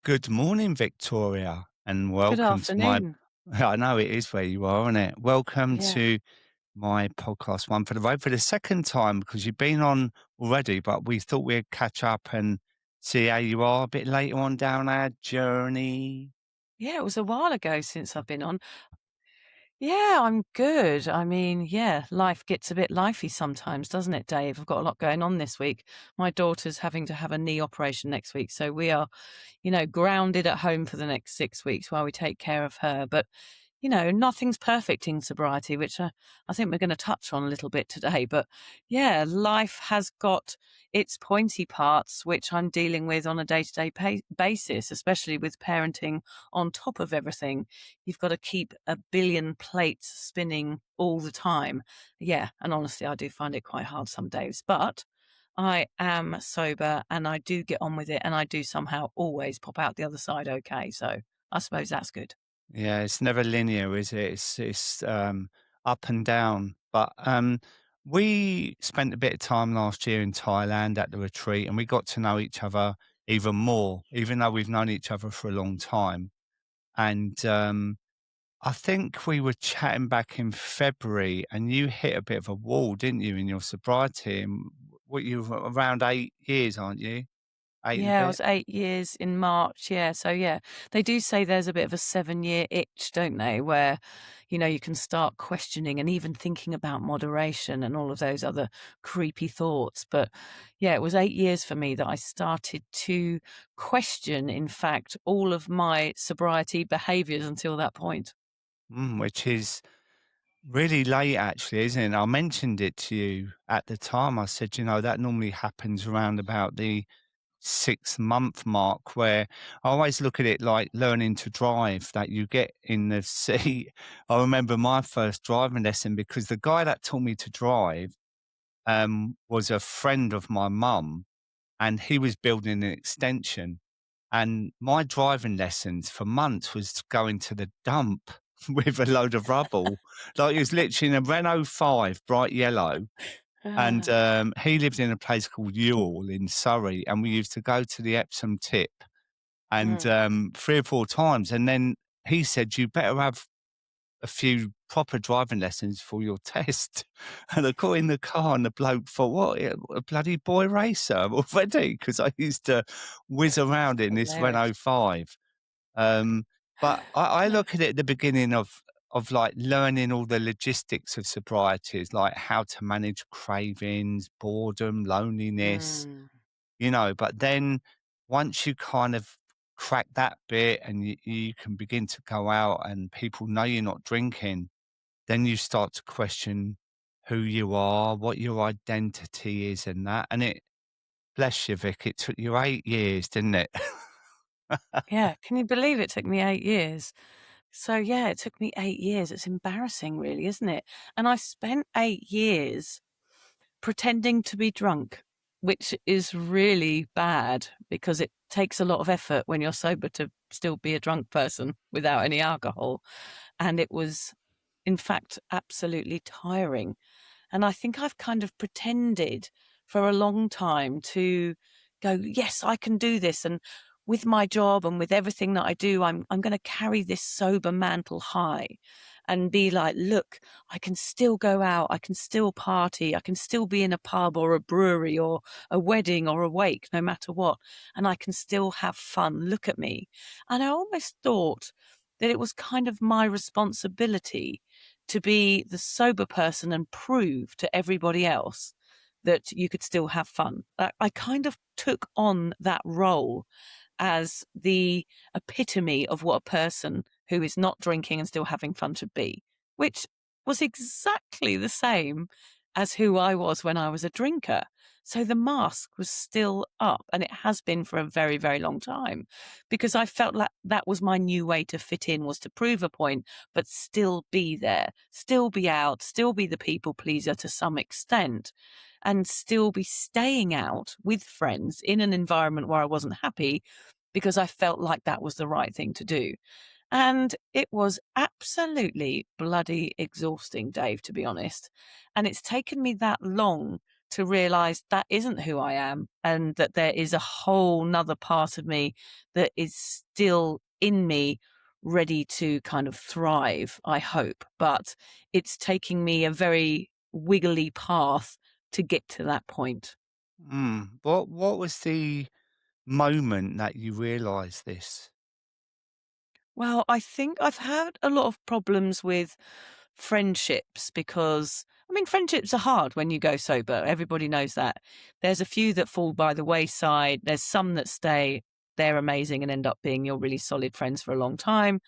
Good morning, Victoria, and Good welcome to my afternoon. I know it is where you are, isn't it? Welcome Yeah. to my podcast, One for the Road, for the second time because you've been on already, but we thought we'd catch up and see how you are a bit later on down our journey. Yeah, it was a while ago since I've been on. Yeah, I'm good. I mean, yeah, life gets a bit lifey sometimes, doesn't it, Dave? I've got a lot going on this week. My daughter's having to have a knee operation next week, so we are, grounded at home for the next 6 weeks while we take care of her. But nothing's perfect in sobriety, which I think we're going to touch on a little bit today. But yeah, life has got its pointy parts, which I'm dealing with on a day to day basis, especially with parenting on top of everything. You've got to keep a billion plates spinning all the time. Yeah. And honestly, I do find it quite hard some days, but I am sober and I do get on with it and I do somehow always pop out the other side okay. So I suppose that's good. Yeah, it's never linear, is it? It's up and down. But we spent a bit of time last year in Thailand at the retreat, and we got to know each other even more, even though we've known each other for a long time. And I think we were chatting back in February, and you hit a bit of a wall, didn't you, in your sobriety? And what you around 8 years, aren't you? Eight and a Yeah, I bit. was 8 years in March, yeah, so yeah. They do say there's a bit of a 7-year itch, don't they, where, you can start questioning and even thinking about moderation and all of those other creepy thoughts, but, yeah, it was 8 years for me that I started to question, in fact, all of my sobriety behaviours until that point. Which is really late, actually, isn't it? I mentioned it to you at the time. I said, that normally happens around about the 6-month mark, where I always look at it like learning to drive, that you get in the seat. I remember my first driving lesson because the guy that taught me to drive was a friend of my mum, and he was building an extension. And my driving lessons for months was going to the dump with a load of rubble. Like it was literally in a Renault 5, bright yellow. And Ah, he lived in a place called Ewell in Surrey. And we used to go to the Epsom tip and mm. 3 or 4 times. And then he said, you better have a few proper driving lessons for your test. And I got in the car and the bloke thought, what, a bloody boy racer already? Because I used to whiz around in this Hilarious. Renault 5. Um, but I look at it at the beginning of like learning all the logistics of sobriety, is like how to manage cravings, boredom, loneliness, Mm. but then once you kind of crack that bit and you can begin to go out and people know you're not drinking, then you start to question who you are, what your identity is, and that. And bless you, Vic, it took you 8 years, didn't it? Yeah, can you believe it took me 8 years? So, yeah, it took me 8 years. It's embarrassing, really, isn't it? And I spent 8 years pretending to be drunk, which is really bad because it takes a lot of effort when you're sober to still be a drunk person without any alcohol. And it was, in fact, absolutely tiring. And I think I've kind of pretended for a long time to go, yes, I can do this. And with my job and with everything that I do, I'm going to carry this sober mantle high and be like, look, I can still go out. I can still party. I can still be in a pub or a brewery or a wedding or a wake, no matter what. And I can still have fun. Look at me. And I almost thought that it was kind of my responsibility to be the sober person and prove to everybody else that you could still have fun. I kind of took on that role as the epitome of what a person who is not drinking and still having fun should be, which was exactly the same as who I was when I was a drinker. So the mask was still up, and it has been for a very, very long time, because I felt like that was my new way to fit in, was to prove a point, but still be there, still be out, still be the people pleaser to some extent, and still be staying out with friends in an environment where I wasn't happy because I felt like that was the right thing to do. And it was absolutely bloody exhausting, Dave, to be honest. And it's taken me that long to realize that isn't who I am, and that there is a whole nother part of me that is still in me, ready to kind of thrive, I hope. But it's taking me a very wiggly path to get to that point. What was the moment that you realised this? Well, I think I've had a lot of problems with friendships because, I mean, friendships are hard when you go sober. Everybody knows that. There's a few that fall by the wayside. There's some that stay. They're amazing and end up being your really solid friends for a long time.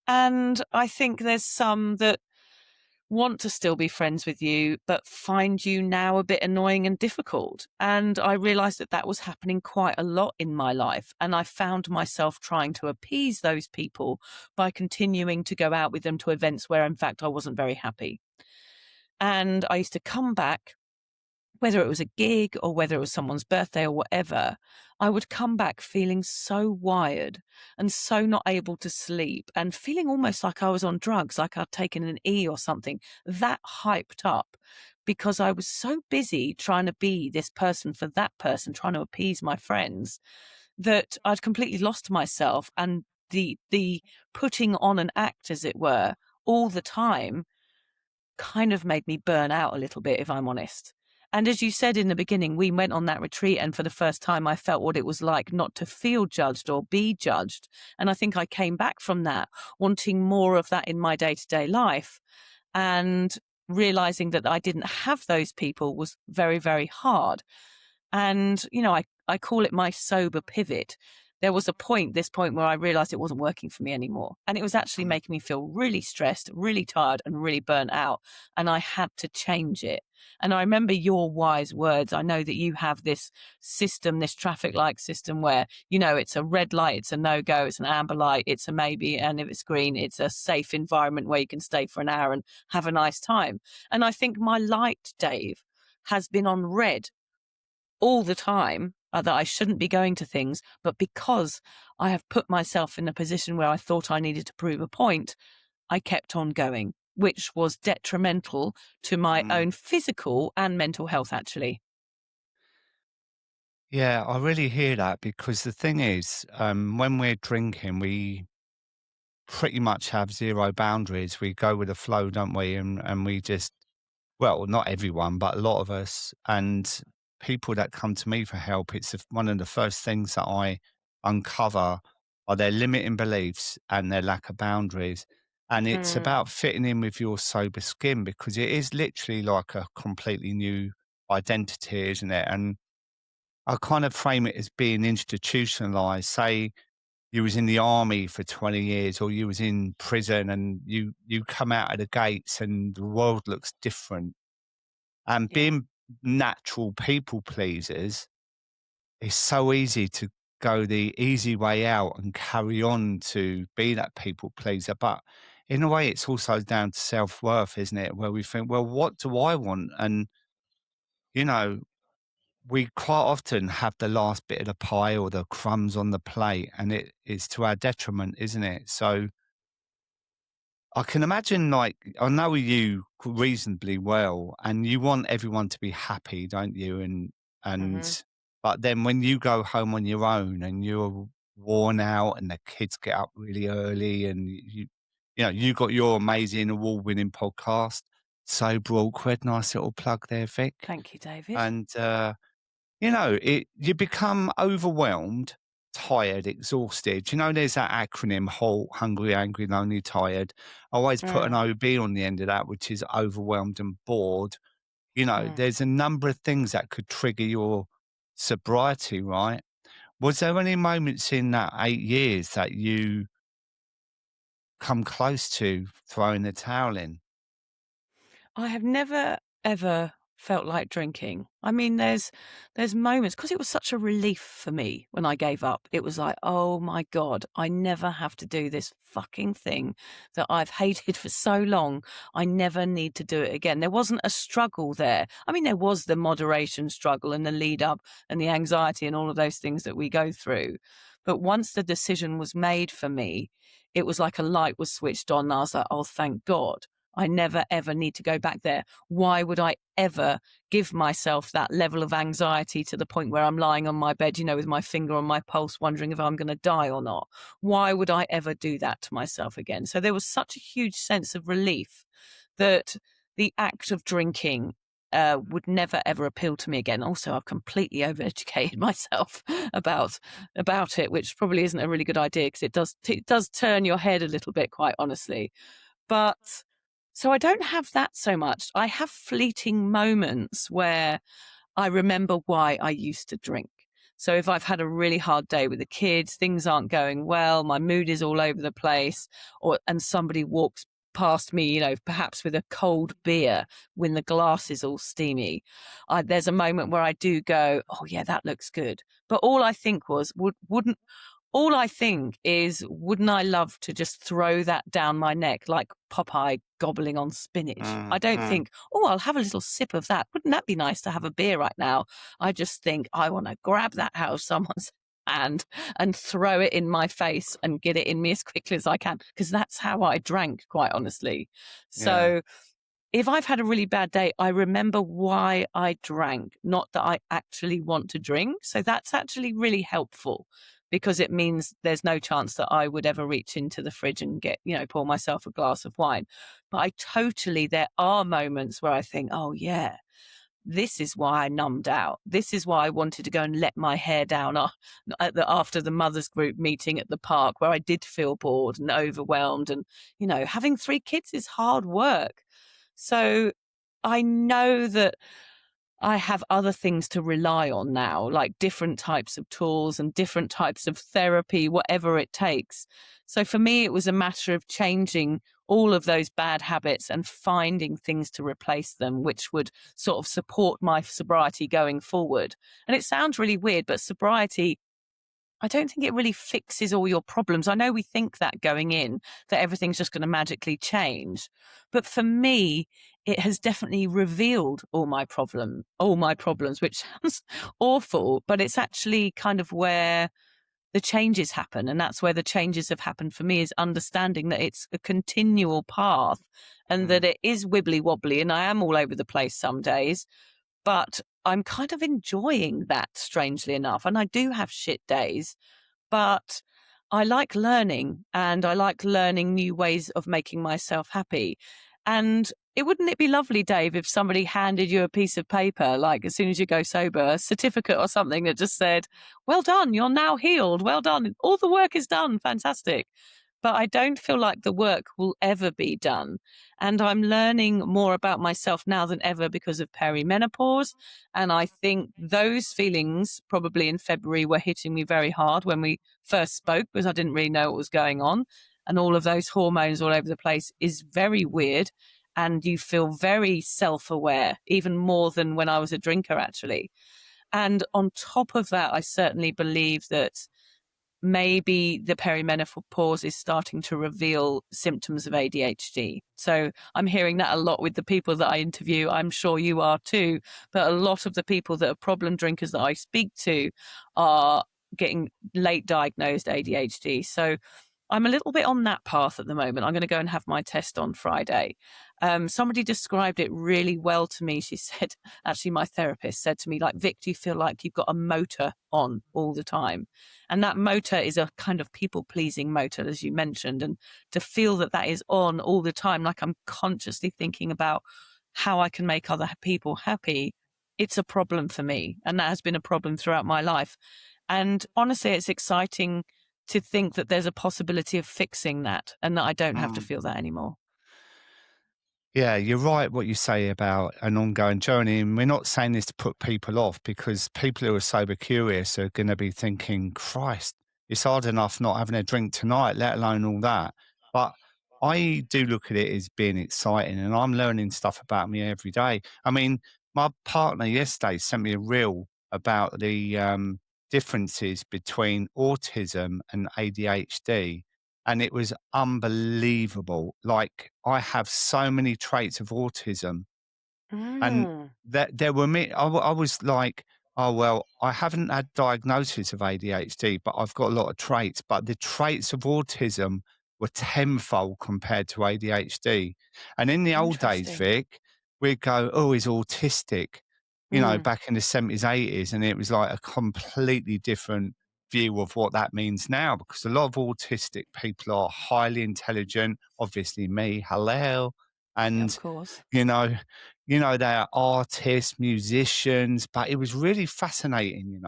And I think there's some that want to still be friends with you, but find you now a bit annoying and difficult. And I realized that that was happening quite a lot in my life. And I found myself trying to appease those people by continuing to go out with them to events where, in fact, I wasn't very happy. And I used to come back, whether it was a gig or whether it was someone's birthday or whatever, I would come back feeling so wired and so not able to sleep and feeling almost like I was on drugs, like I'd taken an E or something, that hyped up because I was so busy trying to be this person for that person, trying to appease my friends, that I'd completely lost myself. And the putting on an act, as it were, all the time kind of made me burn out a little bit, if I'm honest. And as you said in the beginning, we went on that retreat, and for the first time, I felt what it was like not to feel judged or be judged. And I think I came back from that wanting more of that in my day to day life. And realizing that I didn't have those people was very, very hard. And, I call it my sober pivot. There was this point where I realized it wasn't working for me anymore. And it was actually Mm, making me feel really stressed, really tired, and really burnt out. And I had to change it. And I remember your wise words. I know that you have this system, this traffic light system where, it's a red light, it's a no go, it's an amber light, it's a maybe. And if it's green, it's a safe environment where you can stay for an hour and have a nice time. And I think my light, Dave, has been on red all the time, that I shouldn't be going to things, but because I have put myself in a position where I thought I needed to prove a point, I kept on going, which was detrimental to my mm. own physical and mental health, actually. Yeah, I really hear that because the thing is, when we're drinking, we pretty much have zero boundaries. We go with the flow, don't we? And we just, well, not everyone, but a lot of us. And people that come to me for help, it's one of the first things that I uncover are their limiting beliefs and their lack of boundaries. And it's Mm, about fitting in with your sober skin because it is literally like a completely new identity, isn't it? And I kind of frame it as being institutionalized. Say you was in the army for 20 years or you was in prison and you come out of the gates and the world looks different. And yeah. being natural people pleasers, it's so easy to go the easy way out and carry on to be that people pleaser. But in a way, it's also down to self worth, isn't it? Where we think, well, what do I want? And, you know, we quite often have the last bit of the pie or the crumbs on the plate, and it is to our detriment, isn't it? So I can imagine, like, I know you reasonably well, and you want everyone to be happy, don't you? Hmm. But then when you go home on your own and you're worn out, and the kids get up really early, and you got your amazing award-winning podcast, Sober Awkward, nice little plug there, Vic, Thank you, David. and you become overwhelmed, tired, exhausted. There's that acronym HALT, hungry, angry, lonely, tired. I always put an Mm, OB on the end of that, which is overwhelmed and bored. mm. There's a number of things that could trigger your sobriety, right? Was there any moments in that 8 years that you come close to throwing the towel in? I have never ever felt like drinking. I mean, there's moments because it was such a relief for me when I gave up. It was like, oh my God, I never have to do this fucking thing that I've hated for so long. I never need to do it again. There wasn't a struggle there. I mean, there was the moderation struggle and the lead up and the anxiety and all of those things that we go through. But once the decision was made for me, it was like a light was switched on. And I was like, oh, thank God. I never ever need to go back there. Why would I ever give myself that level of anxiety to the point where I'm lying on my bed, with my finger on my pulse, wondering if I'm going to die or not? Why would I ever do that to myself again? So there was such a huge sense of relief that the act of drinking would never ever appeal to me again. Also, I've completely overeducated myself about it, which probably isn't a really good idea because it does turn your head a little bit, quite honestly. But so I don't have that so much. I have fleeting moments where I remember why I used to drink. So if I've had a really hard day with the kids, things aren't going well, my mood is all over the place, and somebody walks past me, perhaps with a cold beer when the glass is all steamy, there's a moment where I do go, oh yeah, that looks good. But all I think was, wouldn't all I think is, wouldn't I love to just throw that down my neck like Popeye gobbling on spinach? I Mm, don't mm, think, oh, I'll have a little sip of that. Wouldn't that be nice to have a beer right now? I just think I want to grab that out of someone's hand and throw it in my face and get it in me as quickly as I can, because that's how I drank, quite honestly. yeah. So if I've had a really bad day, I remember why I drank, not that I actually want to drink. So that's actually really helpful because it means there's no chance that I would ever reach into the fridge and pour myself a glass of wine. But there are moments where I think, oh, yeah, this is why I numbed out. This is why I wanted to go and let my hair down after the mothers group meeting at the park, where I did feel bored and overwhelmed. And, having 3 kids is hard work. So I know that I have other things to rely on now, like different types of tools and different types of therapy, whatever it takes. So for me, it was a matter of changing all of those bad habits and finding things to replace them, which would sort of support my sobriety going forward. And it sounds really weird, but sobriety, I don't think it really fixes all your problems. I know we think that going in, that everything's just going to magically change. But for me, it has definitely revealed all my problems, which sounds awful, but it's actually kind of where the changes happen. And that's where the changes have happened for me, is understanding that it's a continual path and that Mm, it is wibbly wobbly. And I am all over the place some days, but I'm kind of enjoying that, strangely enough. And I do have shit days, but I like learning, and I like learning new ways of making myself happy. And wouldn't it be lovely, Dave, if somebody handed you a piece of paper, like as soon as you go sober, a certificate or something that just said, well done, you're now healed. Well done. All the work is done. Fantastic. But I don't feel like the work will ever be done. And I'm learning more about myself now than ever because of perimenopause. And I think those feelings probably in February were hitting me very hard when we first spoke, because I didn't really know what was going on. And all of those hormones all over the place is very weird. And you feel very self aware, even more than when I was a drinker, actually. And on top of that, I certainly believe that maybe the perimenopause is starting to reveal symptoms of ADHD. So I'm hearing that a lot with the people that I interview. I'm sure you are too. But a lot of the people that are problem drinkers that I speak to are getting late diagnosed ADHD. So I'm a little bit on that path at the moment. I'm going to go and have my test on Friday. Somebody described it really well to me. She said, actually, my therapist said to me, like, Vic, do you feel like you've got a motor on all the time? And that motor is a kind of people pleasing motor, as you mentioned. And to feel that that is on all the time, like I'm consciously thinking about how I can make other people happy, it's a problem for me. And that has been a problem throughout my life. And honestly, it's exciting to think that there's a possibility of fixing that and that I don't have to mm. feel that anymore. Yeah, you're right what you say about an ongoing journey. And we're not saying this to put people off, because people who are sober curious are going to be thinking, Christ, it's hard enough not having a drink tonight, let alone all that. But I do look at it as being exciting, and I'm learning stuff about me every day. I mean, my partner yesterday sent me a reel about the differences between autism and ADHD, and it was unbelievable. Like, I have so many traits of autism, and Mm. that there were me. I was like, oh well, I haven't had diagnosis of ADHD, but I've got a lot of traits. But the traits of autism were tenfold compared to ADHD. And in the old days, Interesting. Vic, we'd go, "Oh, he's autistic," Mm. back in the 70s, 80s, and it was like a completely different view of what that means now, because a lot of autistic people are highly intelligent, obviously me, hello, Yeah, of and, course. you know they're artists, musicians, but it was really fascinating,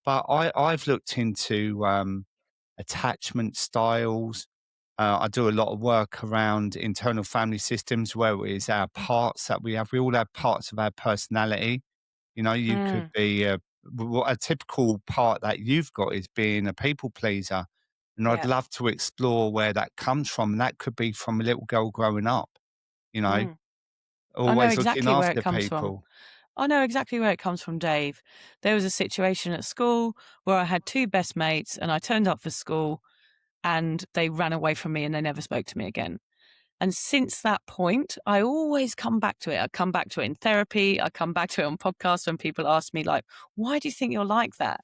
But I've looked into, attachment styles. I do a lot of work around internal family systems, where it is our parts that we have. We all have parts of our personality. You could Mm. be a typical part that you've got is being a people pleaser. And I'd Yeah. love to explore where that comes from. And that could be from a little girl growing up, you know, Mm. I know always looking exactly where it after comes from. people. I know exactly where it comes from, Dave. There was a situation at school where I had two best mates and I turned up for school and they ran away from me and they never spoke to me again. And since that point, I always come back to it. I come back to it in therapy. I come back to it on podcasts when people ask me, like, why do you think you're like that?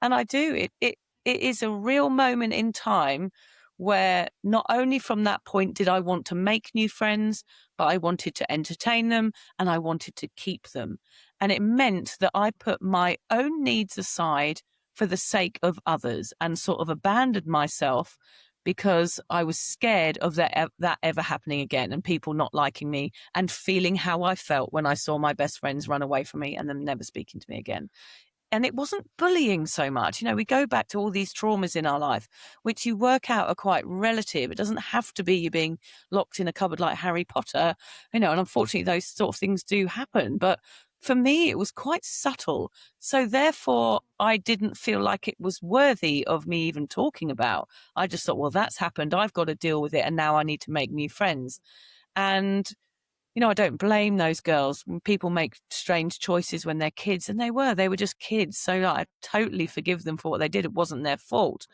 And I do. It is a real moment in time where not only from that point did I want to make new friends, but I wanted to entertain them and I wanted to keep them. And it meant that I put my own needs aside for the sake of others and sort of abandoned myself because I was scared of that ever happening again and people not liking me and feeling how I felt when I saw my best friends run away from me and them never speaking to me again. And it wasn't bullying so much. We go back to all these traumas in our life, which you work out are quite relative. It doesn't have to be you being locked in a cupboard like Harry Potter, and unfortunately those sort of things do happen. But for me, it was quite subtle. So therefore, I didn't feel like it was worthy of me even talking about. I just thought, well, that's happened. I've got to deal with it. And now I need to make new friends. And I don't blame those girls. People make strange choices when they're kids, and they were just kids. So I totally forgive them for what they did. It wasn't their fault.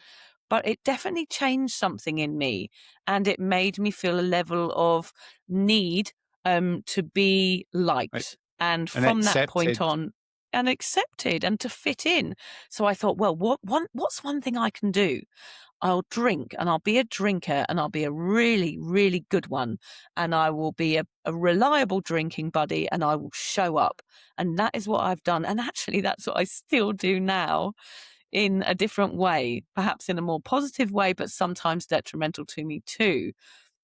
But it definitely changed something in me, and it made me feel a level of need to be Right, liked. And and from that point accepted. on, and accepted and to fit in. So I thought, well, what's one thing I can do? I'll drink and I'll be a drinker and I'll be a really, really good one. And I will be a reliable drinking buddy and I will show up. And that is what I've done. And actually, that's what I still do now in a different way, perhaps in a more positive way, but sometimes detrimental to me too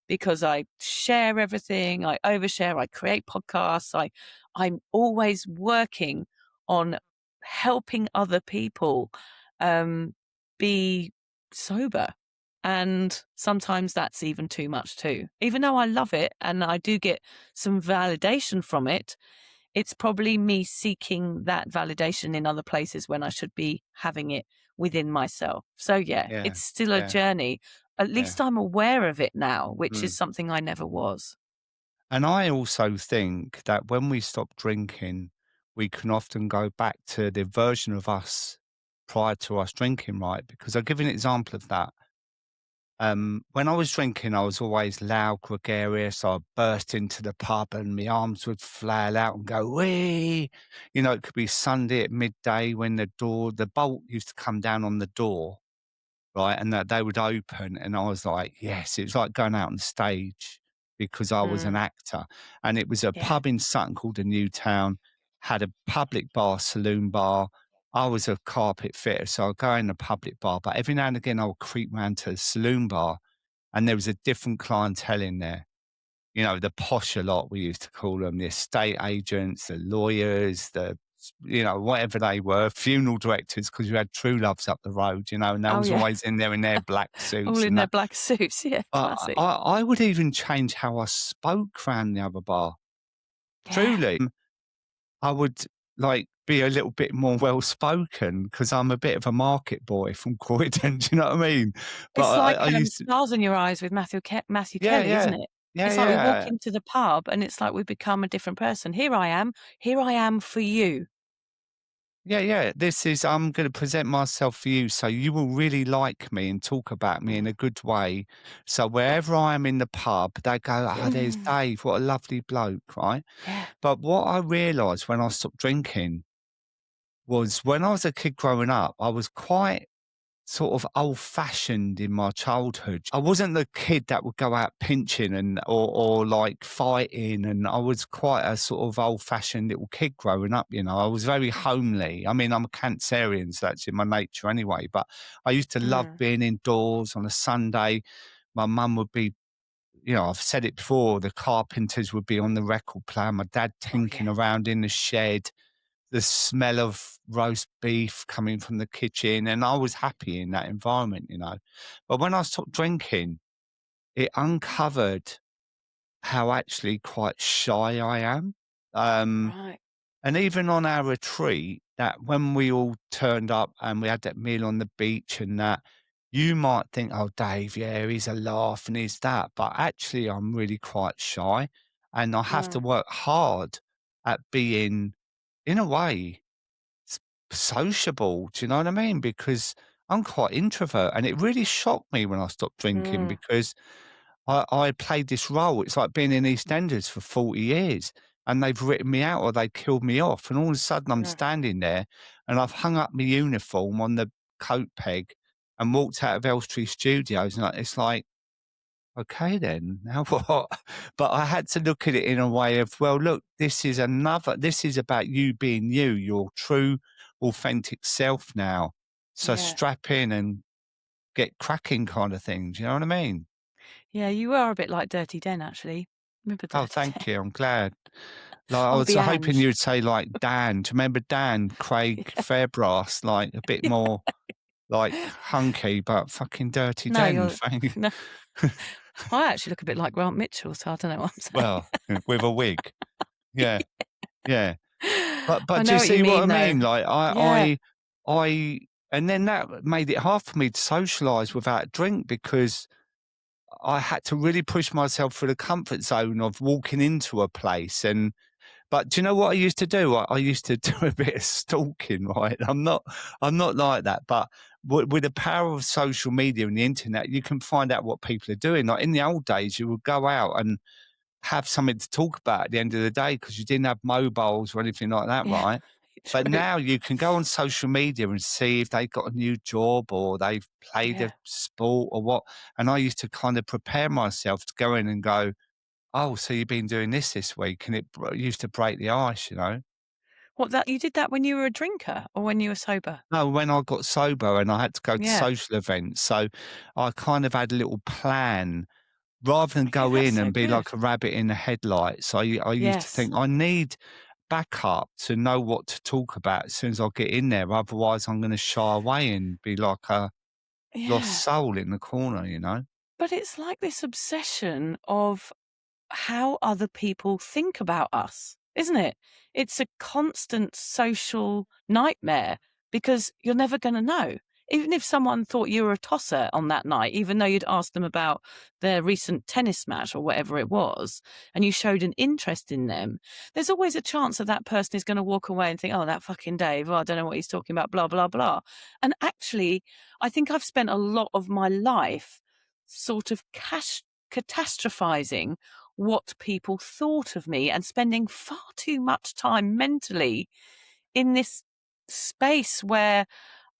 because I share everything, I overshare, I create podcasts, I'm always working on helping other people um, be sober. And sometimes that's even too much too. Even though I love it and I do get some validation from it, it's probably me seeking that validation in other places when I should be having it within myself. So yeah, Yeah, it's still a yeah, journey. At yeah. least I'm aware of it now, which is Mm. something I never was. And I also think that when we stop drinking, we can often go back to the version of us prior to us drinking, right? Because I'll give you an example of that. When I was drinking, I was always loud, gregarious. I'd burst into the pub and my arms would flail out and go, wee. It could be Sunday at midday when the bolt used to come down on the door, right? And that they would open, and I was like, yes, it was like going out on stage because I was an Mm, actor. And it was a yeah. pub in Sutton called the Newtown, had a public bar, saloon bar. I was a carpet fitter, so I'd go in the public bar, but every now and again I would creep round to the saloon bar, and there was a different clientele in there. The posh a lot, we used to call them, the estate agents, the lawyers, whatever they were, funeral directors, because you had true loves up the road, and they Oh was yeah. always in there in their black All suits in and their that. black suits. Yeah, But classic. I would even change how I spoke round the other bar. Yeah. Truly, I would be a little bit more well spoken because I'm a bit of a market boy from Croydon. Do you know what I mean? But It's I, like I used to, stars in your eyes with Matthew yeah, Kelly, isn't yeah, it? yeah, It's like we walk yeah. into the pub and it's like we become a different person. Here I am for you. Yeah, yeah. This is, I'm going to present myself for you so you will really like me and talk about me in Mm. a good way. So wherever I am in the pub, they go, oh, there's Mm. Dave. What a lovely bloke, right? Yeah. But what I realized when I stopped drinking was when I was a kid growing up, I was quite sort of old-fashioned in my childhood. I wasn't the kid that would go out pinching and or like fighting, and I was quite a sort of old-fashioned little kid growing up, you know. I was very homely. I mean, I'm a Cancerian, so that's in my nature anyway, but I used to love Mm. being indoors on a Sunday. My mum would be, you know, I've said it before, the Carpenters would be on the record player, my dad Oh, yeah. tinking around in the shed, the smell of roast beef coming from the kitchen, and I was happy in that environment, you know. But when I stopped drinking, it uncovered how actually quite shy I am. Um, Right. and even on our retreat, that when we all turned up and we had that meal on the beach and that, you might think, oh, Dave, yeah, he's a laugh and he's that. But actually, I'm really quite shy. And I have to Mm. work hard at being, in a way, s- sociable. Do you know what I mean? Because I'm quite introvert, and it really shocked me when I stopped drinking Mm. because I played this role. It's like being in EastEnders for 40 years, and they've written me out or they killed me off, and all of a sudden I'm Mm. standing there, and I've hung up my uniform on the coat peg and walked out of Elstree Studios, and it's like, okay, then now what? But I had to look at it in a way of, well, look, this is about you being you, your true, authentic self now. So Yeah. strap in and get cracking kind of thing. Do you know what I mean? Yeah, you are a bit like Dirty Den, actually. Remember Oh, Dirty Den? thank you. I'm glad. Like, I I'm was the hoping Ange. you'd say like Dan. Do you remember Dan Craig Fairbrass? Like a bit more like hunky, but fucking dirty No, Den. you're Thank. no, I actually look a bit like Grant Mitchell, so I don't know what I'm Well, with a wig. Yeah, yeah. saying. But I do know you what you see what I mean, though. mean? Like Yeah, I and then that made it hard for me to socialise without a drink because I had to really push myself through the comfort zone of walking into a place. And but do you know what I used to do? I used to do a bit of stalking, right? I'm not like that, but with the power of social media and the internet, you can find out what people are doing. Like in the old days, you would go out and have something to talk about at the end of the day because you didn't have mobiles or anything like that, yeah, right? But true. now you can go on social media and see if they got a new job or they've played a Yeah. sport or what. And I used to kind of prepare myself to go in and go, oh, so you've been doing this week, and used to break the ice, you know. What, that you did that when you were a drinker or when you were sober? No, when I got sober and I had to go to Yeah. social events, so I kind of had a little plan rather than Yeah, go that's in so and be good. like a rabbit in the headlights. I used to Yes. think I need backup to know what to talk about as soon as I get in there. Otherwise, I'm going to shy away and be like a lost Yeah. soul in the corner, you know. But it's like this obsession of how other people think about us, isn't it? It's a constant social nightmare because you're never going to know. Even if someone thought you were a tosser on that night, even though you'd asked them about their recent tennis match or whatever it was, and you showed an interest in them, there's always a chance that that person is going to walk away and think, oh, that fucking Dave, oh, I don't know what he's talking about, blah, blah, blah. And actually, I think I've spent a lot of my life sort of catastrophizing what people thought of me and spending far too much time mentally in this space where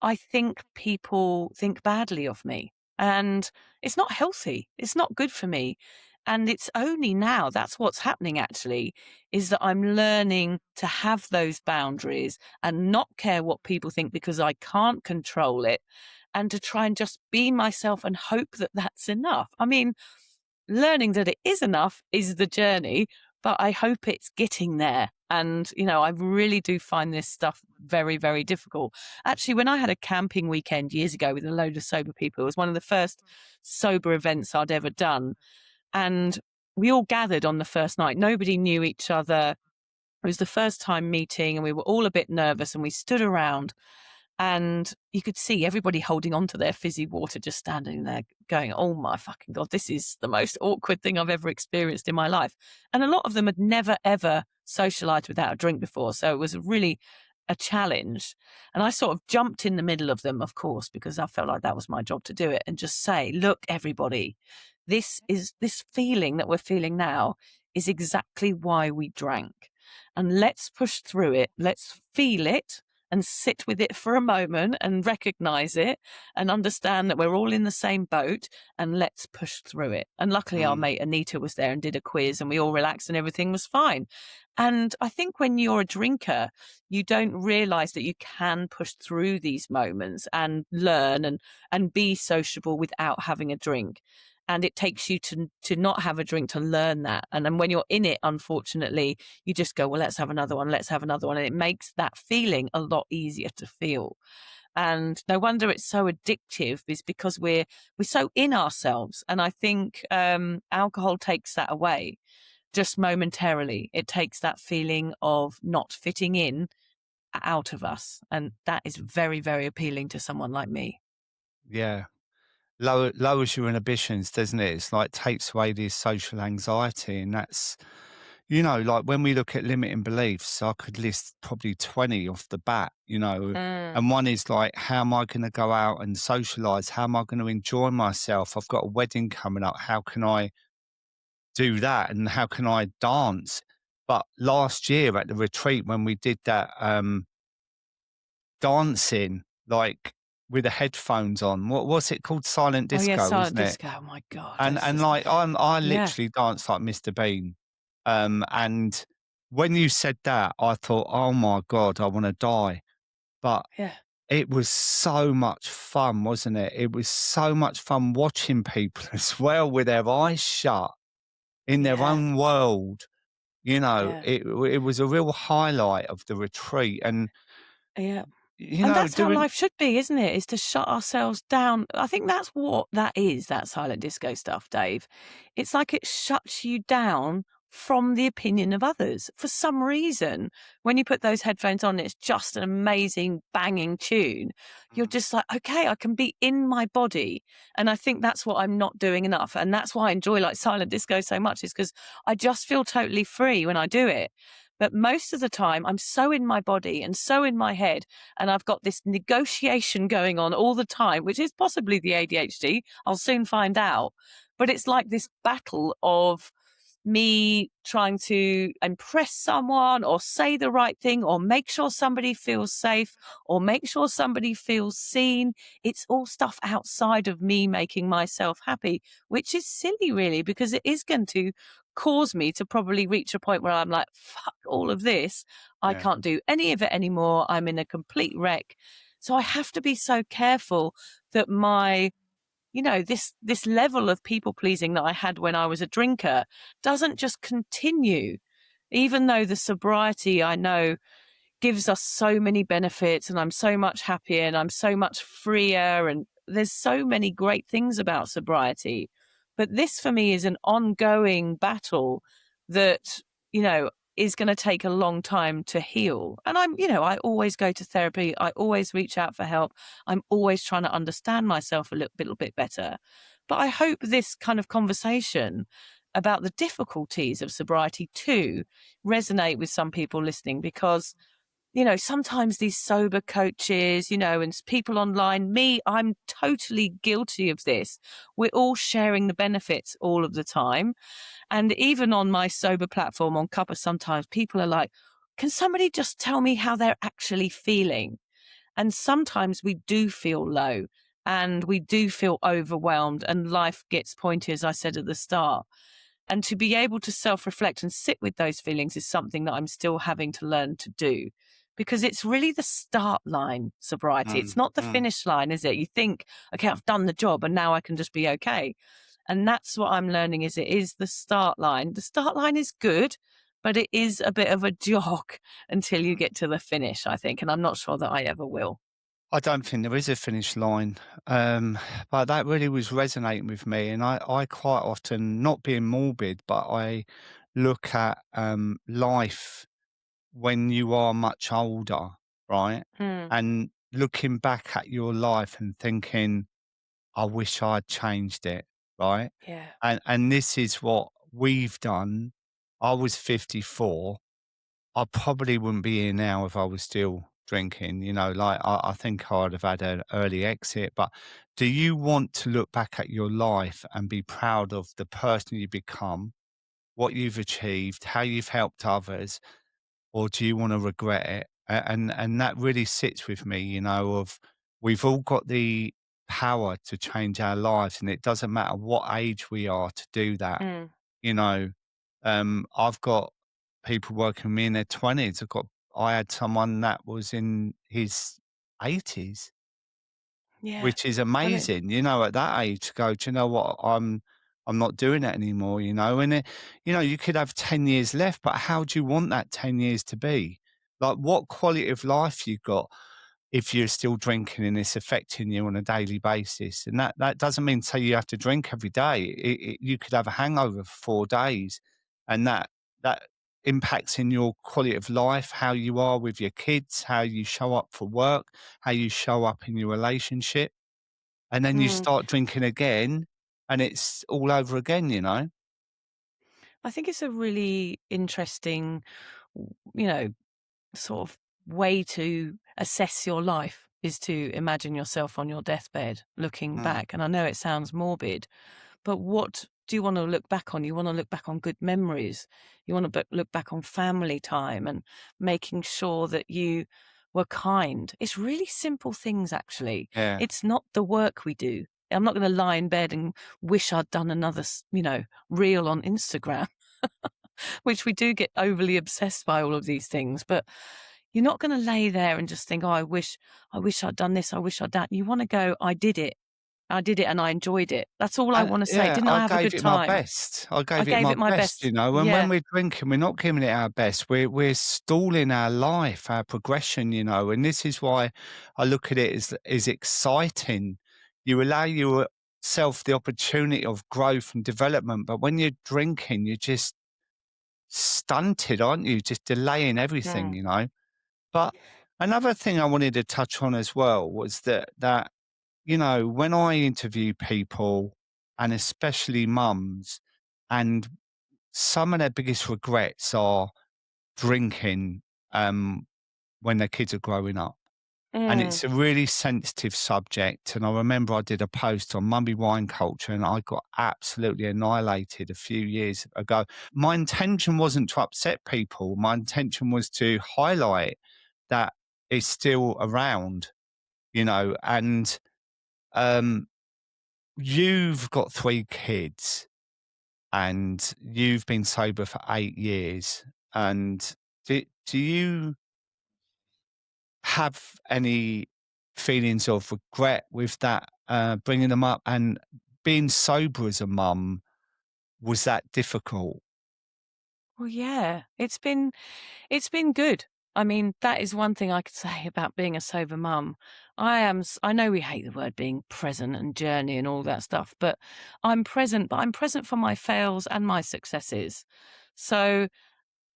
I think people think badly of me. And it's not healthy. It's not good for me. And it's only now that's what's happening actually is that I'm learning to have those boundaries and not care what people think because I can't control it and to try and just be myself and hope that that's enough. I mean, learning that it is enough is the journey, but I hope it's getting there. And, I really do find this stuff very, very difficult. Actually, when I had a camping weekend years ago with a load of sober people, it was one of the first sober events I'd ever done. And we all gathered on the first night. Nobody knew each other. It was the first time meeting, and we were all a bit nervous, and we stood around and you could see everybody holding on to their fizzy water, just standing there going, oh my fucking God, this is the most awkward thing I've ever experienced in my life. And a lot of them had never, ever socialized without a drink before. So it was really a challenge. And I sort of jumped in the middle of them, of course, because I felt like that was my job to do it and just say, look, everybody, this feeling that we're feeling now is exactly why we drank. And let's push through it. Let's feel it and sit with it for a moment and recognize it and understand that we're all in the same boat and let's push through it. And luckily, our mm, mate Anita was there and did a quiz and we all relaxed and everything was fine. And I think when you're a drinker, you don't realize that you can push through these moments and learn and be sociable without having a drink. And it takes you to not have a drink to learn that. And then when you're in it, unfortunately, you just go, well, let's have another one. Let's have another one. And it makes that feeling a lot easier to feel. And no wonder it's so addictive is because we're so in ourselves. And I think alcohol takes that away just momentarily. It takes that feeling of not fitting in out of us. And that is very, very appealing to someone like me. yeah. Lowers your inhibitions, doesn't it? It's like takes away this social anxiety, and that's, like when we look at limiting beliefs, I could list probably 20 off the bat, Mm. and one is like, how am I going to go out and socialize? How am I going to enjoy myself? I've got a wedding coming up. How can I do that? And how can I dance? But last year at the retreat, when we did that, dancing, like with the headphones on, what's it called? Silent Oh, yeah, disco, silent wasn't it? disco. Oh, my God. That's And just, like I yeah, literally danced like Mr. Bean. And when you said that, I thought, "Oh my God, I wanna die." But yeah, it was so much fun, wasn't it? It was so much fun watching people as well with their eyes shut in their yeah, own world. yeah, It was a real highlight of the retreat. And, yeah. And that's how doing life should be, isn't it? Is to shut ourselves down. I think that's what that is, that silent disco stuff, Dave. It's like it shuts you down from the opinion of others. For some reason, when you put those headphones on, it's just an amazing banging tune. You're Mm, just like, okay, I can be in my body. And I think that's what I'm not doing enough. And that's why I enjoy like silent disco so much, is because I just feel totally free when I do it. But most of the time, I'm so in my body and so in my head, and I've got this negotiation going on all the time, which is possibly the ADHD. I'll soon find out. But it's like this battle of me trying to impress someone or say the right thing or make sure somebody feels safe or make sure somebody feels seen. It's all stuff outside of me making myself happy, which is silly, really, because it is going to cause me to probably reach a point where I'm like, fuck all of this. I yeah, can't do any of it anymore. I'm in a complete wreck. So I have to be so careful that this level of people pleasing that I had when I was a drinker doesn't just continue, even though the sobriety I know gives us so many benefits and I'm so much happier and I'm so much freer. And there's so many great things about sobriety. But this for me is an ongoing battle that, you know, is going to take a long time to heal. And I always go to therapy. I always reach out for help. I'm always trying to understand myself a little bit better. But I hope this kind of conversation about the difficulties of sobriety too resonate with some people listening, because sometimes these sober coaches, and people online, I'm totally guilty of this. We're all sharing the benefits all of the time. And even on my sober platform on Cuppa, sometimes people are like, can somebody just tell me how they're actually feeling? And sometimes we do feel low and we do feel overwhelmed and life gets pointy, as I said at the start. And to be able to self reflect and sit with those feelings is something that I'm still having to learn to do, because it's really the start line, sobriety. It's mm, not the mm. finish line, is it? You think, okay, I've done the job and now I can just be okay. And that's what I'm learning, is it is the start line. The start line is good, but it is a bit of a jog until you get to the finish, I think. And I'm not sure that I ever will. I don't think there is a finish line, but that really was resonating with me, and I quite often, not being morbid, but I look at, life when you are much older, right? Mm, And looking back at your life and thinking, "I wish I'd changed it," right? yeah. And this is what we've done. I was 54. I probably wouldn't be here now if I was still drinking, like I think I'd have had an early exit. But do you want to look back at your life and be proud of the person you become, what you've achieved, how you've helped others, or do you want to regret it? And that really sits with me, you know, of we've all got the power to change our lives, and it doesn't matter what age we are to do that. Mm. You know, I've got people working with me in their 20s. I had someone that was in his 80s, Yeah. which is And it amazing, you know, at that age to go, "Do you know what? I'm not doing that anymore," you know? And you know, you could have 10 years left, but how do you want that 10 years to be? Like, what quality of life you got if you're still drinking and it's affecting you on a daily basis? And that doesn't mean to say you have to drink every day. You could have a hangover for 4 days, and that impacts in your quality of life, how you are with your kids, how you show up for work, how you show up in your relationship. And then you mm, start drinking again, and it's all over again, you know? I think it's a really interesting, you know, sort of way to assess your life is to imagine yourself on your deathbed looking Mm, back. And I know it sounds morbid, but what do you want to look back on? You want to look back on good memories. You want to look back on family time and making sure that you were kind. It's really simple things, actually. yeah. It's not the work we do. I'm not going to lie in bed and wish I'd done another, reel on Instagram, which we do get overly obsessed by all of these things. But you're not going to lay there and just think, oh, I wish I'd done this. I wish I'd that. You want to go, I did it. I did it and I enjoyed it. That's all I And want to say. yeah, Didn't I I have a gave good it my time? best. I I gave it gave my it my best, best. you know, and when Yeah. we're drinking, we're not giving it our best. We're stalling our life, our progression, you know, and this is why I look at it as exciting. You allow yourself the opportunity of growth and development, but when you're drinking, you're just stunted, aren't you? Just delaying everything, Mm. you know? But another thing I wanted to touch on as well was that you know, when I interview people, and especially mums, and some of their biggest regrets are drinking when their kids are growing up. And Mm. it's a really sensitive subject. And I remember I did a post on mummy wine culture and I got absolutely annihilated a few years ago. My intention wasn't to upset people, my intention was to highlight that it's still around, you know, and um, you've got 3 kids and you've been sober for 8 years, and do you have any feelings of regret with that, bringing them up, and being sober as a mum, was that difficult? Well, yeah, it's been good. I mean, that is one thing I could say about being a sober mum. I know we hate the word being present and journey and all that stuff, but but I'm present for my fails and my successes. So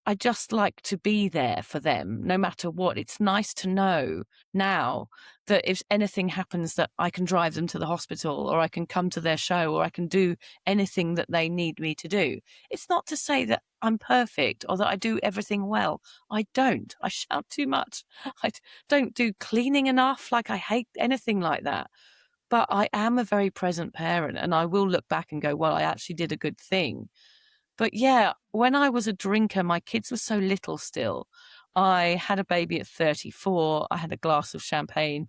I just like to be there for them no matter what. It's nice to know now that if anything happens that I can drive them to the hospital or I can come to their show or I can do anything that they need me to do. It's not to say that I'm perfect or that I do everything well. I don't. I shout too much. I don't do cleaning enough. Like I hate anything like that. But I am a very present parent and I will look back and go, well, I actually did a good thing. But yeah, when I was a drinker, my kids were so little still. I had a baby at 34. I had a glass of champagne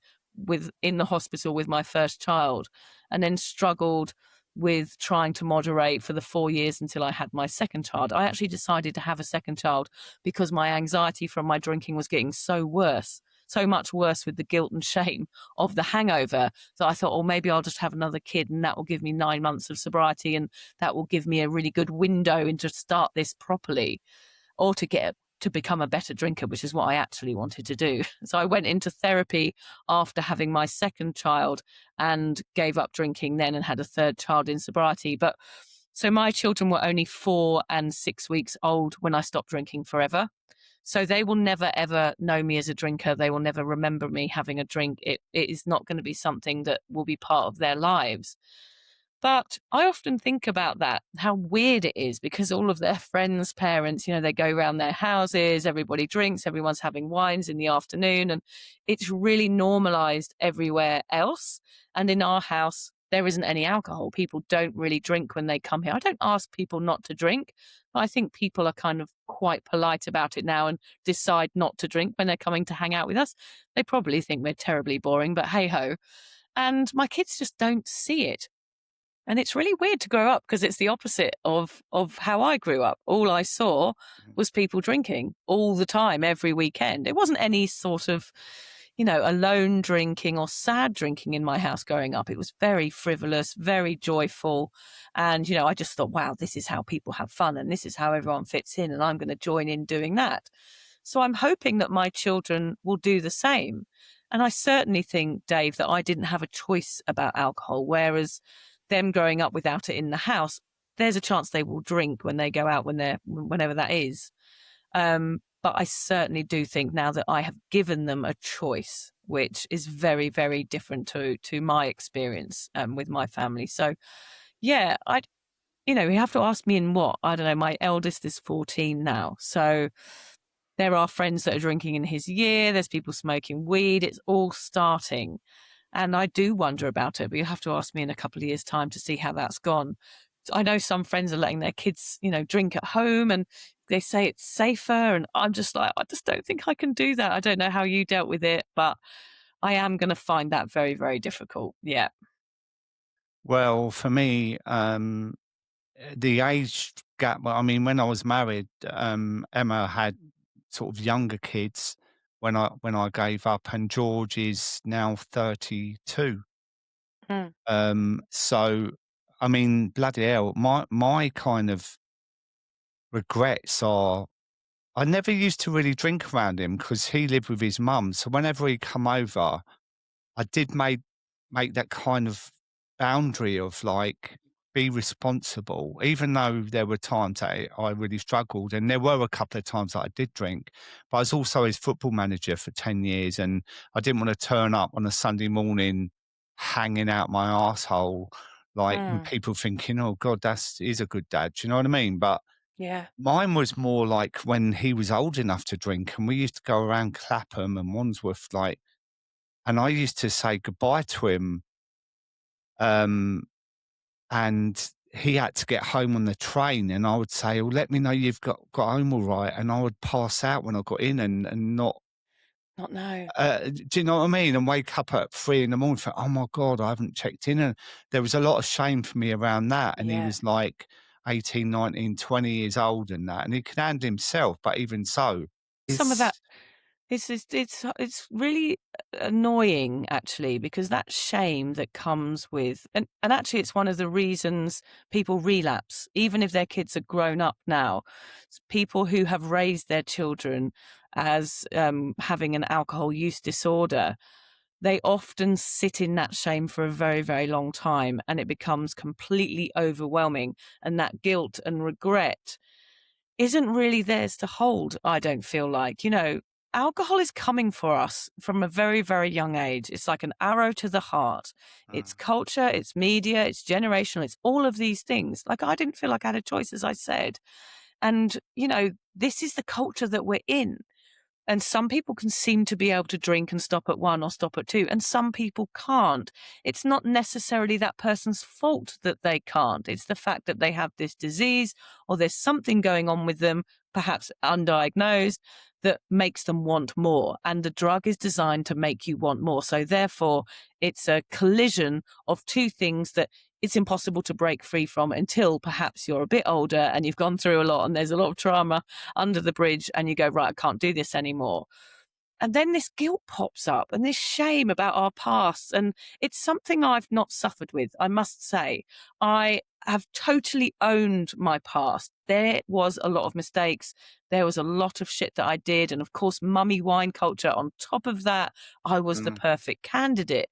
in the hospital with my first child, and then struggled with trying to moderate for the 4 years until I had my second child. I actually decided to have a second child because my anxiety from my drinking was getting so much worse with the guilt and shame of the hangover that I thought, oh, maybe I'll just have another kid and that will give me 9 months of sobriety and that will give me a really good window in to start this properly or to become a better drinker, which is what I actually wanted to do. So I went into therapy after having my second child and gave up drinking then and had a third child in sobriety. But so my children were only 4 and 6 weeks old when I stopped drinking forever. So they will never ever know me as a drinker. They will never remember me having a drink. It is not going to be something that will be part of their lives. But I often think about that, how weird it is because all of their friends' parents, they go around their houses, everybody drinks, everyone's having wines in the afternoon, and it's really normalized everywhere else. And in our house, there isn't any alcohol. People don't really drink when they come here. I don't ask people not to drink, but I think people are kind of quite polite about it now and decide not to drink when they're coming to hang out with us. They probably think we're terribly boring, but hey ho. And my kids just don't see it. And it's really weird to grow up because it's the opposite of how I grew up. All I saw was people drinking all the time, every weekend. It wasn't any sort of, alone drinking or sad drinking in my house growing up. It was very frivolous, very joyful. And, I just thought, wow, this is how people have fun and this is how everyone fits in. And I'm going to join in doing that. So I'm hoping that my children will do the same. And I certainly think, Dave, that I didn't have a choice about alcohol, whereas them growing up without it in the house, there's a chance they will drink when they go out whenever that is. But I certainly do think now that I have given them a choice, which is very, very different to my experience with my family. So, yeah, you have to ask me in what? I don't know. My eldest is 14 now. So there are friends that are drinking in his year. There's people smoking weed. It's all starting. And I do wonder about it, but you'll have to ask me in a couple of years' time to see how that's gone. I know some friends are letting their kids, drink at home and they say it's safer. And I'm just like, I just don't think I can do that. I don't know how you dealt with it, but I am going to find that very, very difficult. Yeah. Well, for me, the age gap, well, I mean, when I was married, Emma had sort of younger kids when I gave up, and George is now 32. Mm. So, I mean, bloody hell, my kind of regrets are I never used to really drink around him because he lived with his mum. So whenever he come over, I did make that kind of boundary of like be responsible, even though there were times that I really struggled, and there were a couple of times that I did drink. But I was also his football manager for 10 years, and I didn't want to turn up on a Sunday morning hanging out my asshole, like and Mm. people thinking, "Oh God, he's a good dad." Do you know what I mean? But Yeah. mine was more like when he was old enough to drink, and we used to go around Clapham and Wandsworth, like, and I used to say goodbye to him, um, and he had to get home on the train, and I would say, "Well, let me know you've got home all right," and I would pass out when I got in and not. Not know. Do you know what I mean? And wake up at 3 in the morning, think, "Oh my God, I haven't checked in." And there was a lot of shame for me around that. And he Yeah. was like 18, 19, 20 years old and that, and he could handle himself. But even so, Some of that it's it's really annoying actually because that shame that comes with and actually it's one of the reasons people relapse even if their kids are grown up now. People who have raised their children as having an alcohol use disorder, they often sit in that shame for a very, very long time and it becomes completely overwhelming, and that guilt and regret isn't really theirs to hold, I don't feel like. Alcohol is coming for us from a very, very young age. It's like an arrow to the heart. It's culture, it's media, it's generational, it's all of these things. Like, I didn't feel like I had a choice, as I said. And, this is the culture that we're in. And some people can seem to be able to drink and stop at 1 or stop at 2, and some people can't. It's not necessarily that person's fault that they can't. It's the fact that they have this disease or there's something going on with them, perhaps undiagnosed, that makes them want more. And the drug is designed to make you want more. So therefore, it's a collision of two things that it's impossible to break free from until perhaps you're a bit older and you've gone through a lot and there's a lot of trauma under the bridge and you go, right, I can't do this anymore. And then this guilt pops up and this shame about our past. And it's something I've not suffered with, I must say. I have totally owned my past. There was a lot of mistakes. There was a lot of shit that I did. And of course, mummy wine culture on top of that. I was the mm, perfect candidate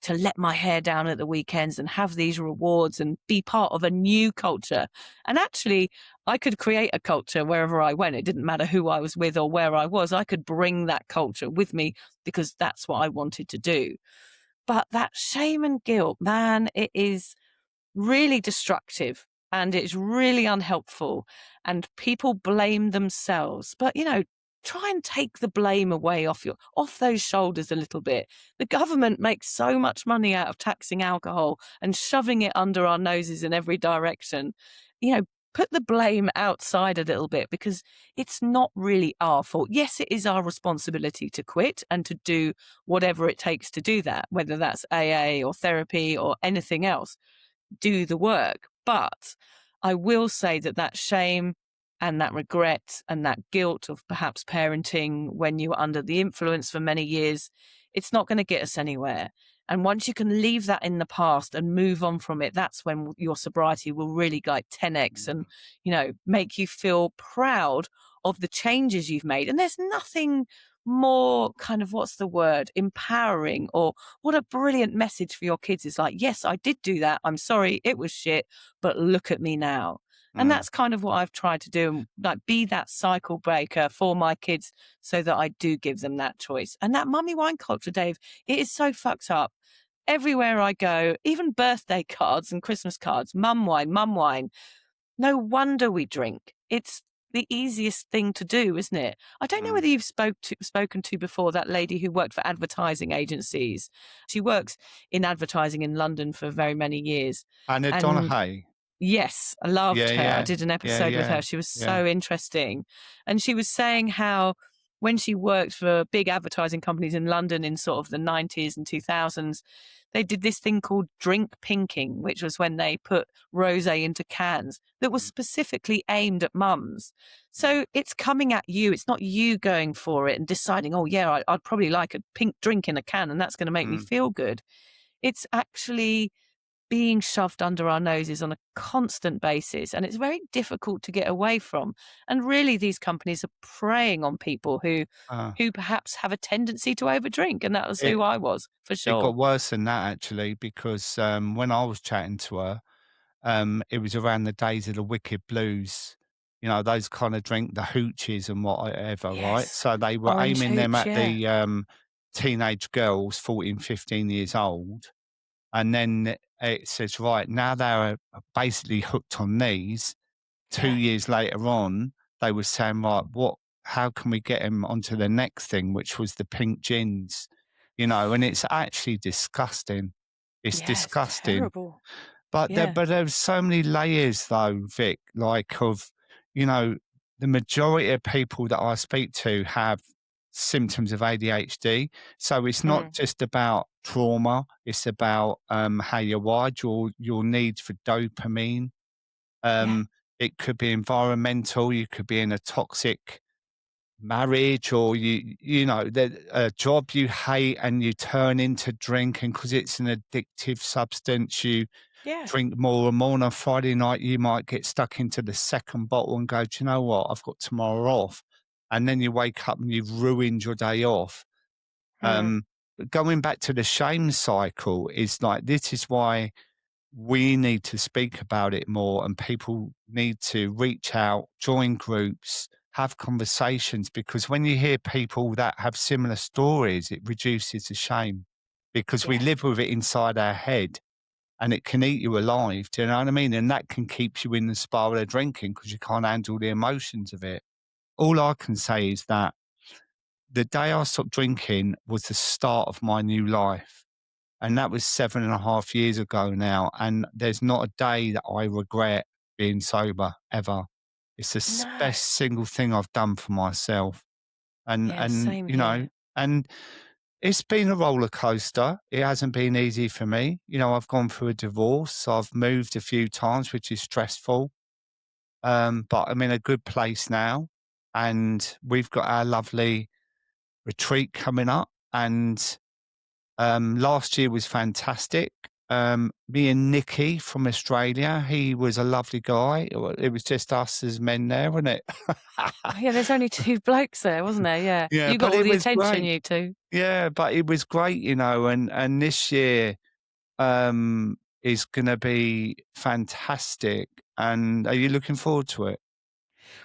to let my hair down at the weekends and have these rewards and be part of a new culture. And actually, I could create a culture wherever I went. It didn't matter who I was with or where I was. I could bring that culture with me because that's what I wanted to do. But that shame and guilt, man, it is really destructive and it's really unhelpful. And people blame themselves. But, try and take the blame away off those shoulders a little bit. The government makes so much money out of taxing alcohol and shoving it under our noses in every direction. You know, put the blame outside a little bit, because it's not really our fault. Yes, it is our responsibility to quit and to do whatever it takes to do that, whether that's AA or therapy or anything else. Do the work. But I will say that that shame and that regret and that guilt of perhaps parenting when you were under the influence for many years, it's not going to get us anywhere. And once you can leave that in the past and move on from it, that's when your sobriety will really like 10x and, make you feel proud of the changes you've made. And there's nothing more kind of, what's the word, empowering, or what a brilliant message for your kids is like, yes, I did do that. I'm sorry. It was shit, but look at me now. And Mm, that's kind of what I've tried to do, and like be that cycle breaker for my kids so that I do give them that choice. And that mummy wine culture, Dave, it is so fucked up. Everywhere I go, even birthday cards and Christmas cards, mum wine, mum wine. No wonder we drink. It's the easiest thing to do, isn't it? I don't know mm. whether you've spoken to before that lady who worked for advertising agencies. She works in advertising in London for very many years. Anna And Donaghy. yes, I loved Yeah, her. I yeah. did an Yeah, episode with yeah, her. She was yeah. so interesting. And she was saying how when she worked for big advertising companies in London in sort of the 90s and 2000s, they did this thing called drink pinking, which was when they put rosé into cans that was Mm, specifically aimed at mums. mm, So it's coming at you. It's not you going for it and deciding, oh, yeah, I'd probably like a pink drink in a can and that's going to make me mm. feel good. It's actually being shoved under our noses on a constant basis, and it's very difficult to get away from. And really, these companies are preying on people who Uh, who perhaps have a tendency to overdrink, and that was it who I was for it sure. got worse than that actually because, when I was chatting to her, it was around the days of the Wicked Blues, those kind of drink, the hooches and whatever, right? Yes, So they were orange aiming them hooch, at yeah, the, teenage girls, 14, 15 years old, and then it says, right, now they're basically hooked on these. 2 yeah, years later on, they were saying, "Right, how can we get him onto the next thing?" Which was the pink gins, and it's actually disgusting. It's yeah, it's disgusting. terrible. But Yeah, there's so many layers though, Vic, like of, you know, the majority of people that I speak to have symptoms of ADHD. So it's not mm, just about trauma, it's about how you're wired, your needs for dopamine. yeah, um, it could be environmental. You could be in a toxic marriage, or a job you hate, and you turn into drinking because it's an addictive substance. You yeah, drink more and more. On a Friday night, you might get stuck into the second bottle and go, "Do you know what? I've got tomorrow off," and then you wake up and you've ruined your day off. mm, But going back to the shame cycle is like, this is why we need to speak about it more, and people need to reach out, join groups, have conversations, because when you hear people that have similar stories, it reduces the shame, because we yeah, live with it inside our head and it can eat you alive. Do you know what I mean? And that can keep you in the spiral of drinking because you can't handle the emotions of it. All I can say is that the day I stopped drinking was the start of my new life. And that was 7.5 years ago now. And there's not a day that I regret being sober ever. It's the no, best single thing I've done for myself. And, yeah, and, same you know, here. and it's been a roller coaster. It hasn't been easy for me. I've gone through a divorce. I've moved a few times, which is stressful. But I'm in a good place now. And we've got our lovely retreat coming up. And last year was fantastic. Me and Nicky from Australia, he was a lovely guy. It was just us as men there, wasn't it? Oh, yeah, there's only two blokes there, wasn't there? Yeah, Yeah, you got but all it the was attention, great. you two. Yeah, but it was great, and this year is going to be fantastic. And are you looking forward to it?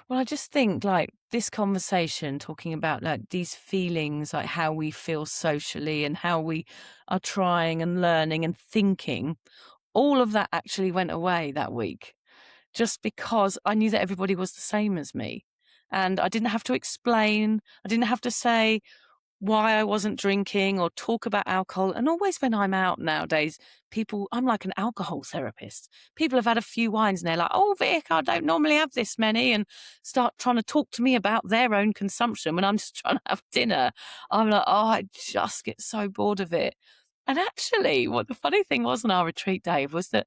Well, I just think like this conversation talking about like these feelings, like how we feel socially and how we are trying and learning and thinking, all of that actually went away that week just because I knew that everybody was the same as me. And I didn't have to explain. I didn't have to say why I wasn't drinking or talk about alcohol. And always when I'm out nowadays, I'm like an alcohol therapist. People have had a few wines and they're like, oh, Vic, I don't normally have this many, and start trying to talk to me about their own consumption when I'm just trying to have dinner. I'm like, oh, I just get so bored of it. And actually, what the funny thing was on our retreat, Dave, was that